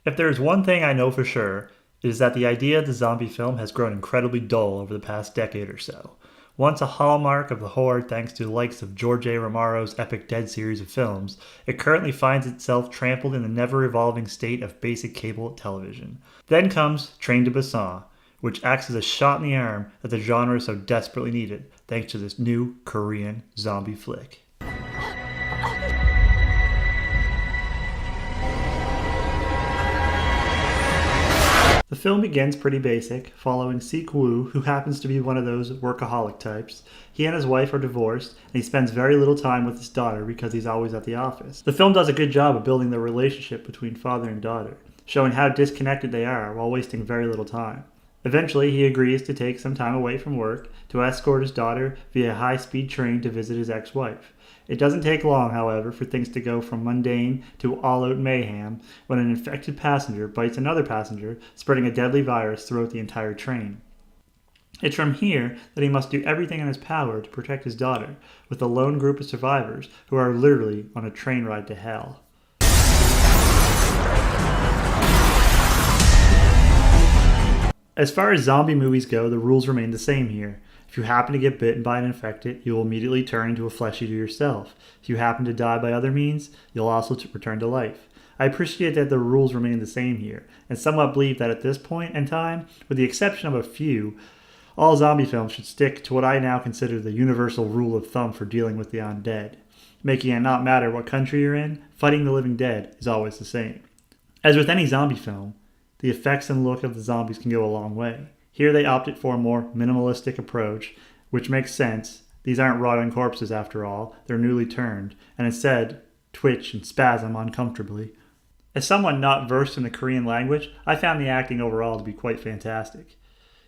If there is one thing I know for sure, it is that the idea of the zombie film has grown incredibly dull over the past decade or so. Once a hallmark of the horror thanks to the likes of George A. Romero's epic Dead series of films, it currently finds itself trampled in the never-evolving state of basic cable television. Then comes Train to Busan, which acts as a shot in the arm that the genre so desperately needed, thanks to this new Korean zombie flick. The film begins pretty basic, following Sik-woo, who happens to be one of those workaholic types. He and his wife are divorced, and he spends very little time with his daughter because he's always at the office. The film does a good job of building the relationship between father and daughter, showing how disconnected they are while wasting very little time. Eventually, he agrees to take some time away from work to escort his daughter via a high-speed train to visit his ex-wife. It doesn't take long, however, for things to go from mundane to all-out mayhem when an infected passenger bites another passenger, spreading a deadly virus throughout the entire train. It's from here that he must do everything in his power to protect his daughter, with a lone group of survivors who are literally on a train ride to hell. As far as zombie movies go, the rules remain the same here. If you happen to get bitten by an infected, you will immediately turn into a flesh eater yourself. If you happen to die by other means, you'll also return to life. I appreciate that the rules remain the same here, and somewhat believe that at this point in time, with the exception of a few, all zombie films should stick to what I now consider the universal rule of thumb for dealing with the undead, making it not matter what country you're in, fighting the living dead is always the same. As with any zombie film, the effects and look of the zombies can go a long way. Here they opted for a more minimalistic approach, which makes sense. These aren't rotting corpses after all, they're newly turned, and instead twitch and spasm uncomfortably. As someone not versed in the Korean language, I found the acting overall to be quite fantastic.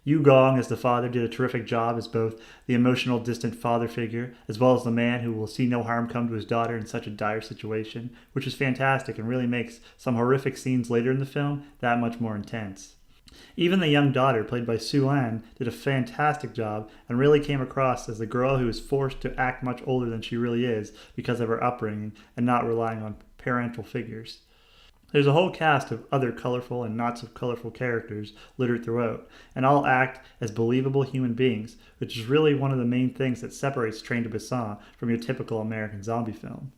Yu Gong as the father did a terrific job as both the emotional distant father figure as well as the man who will see no harm come to his daughter in such a dire situation, which is fantastic and really makes some horrific scenes later in the film that much more intense. Even the young daughter, played by Soo-an, did a fantastic job and really came across as the girl who is forced to act much older than she really is because of her upbringing and not relying on parental figures. There's a whole cast of other colorful and not so colorful characters littered throughout, and all act as believable human beings, which is really one of the main things that separates Train to Busan from your typical American zombie film.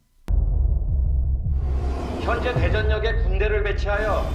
현재 대전역에 군대를 배치하여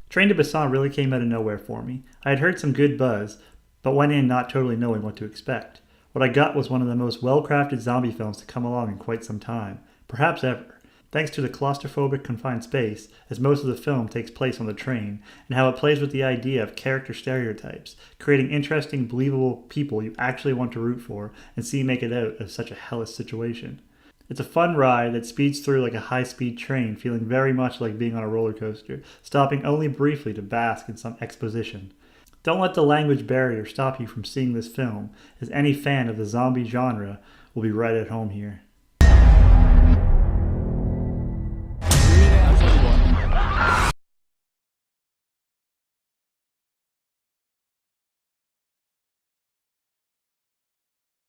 Train to Busan really came out of nowhere for me. I had heard some good buzz, but went in not totally knowing what to expect. What I got was one of the most well-crafted zombie films to come along in quite some time, perhaps ever, thanks to the claustrophobic confined space, as most of the film takes place on the train, and how it plays with the idea of character stereotypes, creating interesting, believable people you actually want to root for and see make it out of such a hellish situation. It's a fun ride that speeds through like a high-speed train, feeling very much like being on a roller coaster, stopping only briefly to bask in some exposition. Don't let the language barrier stop you from seeing this film, as any fan of the zombie genre will be right at home here.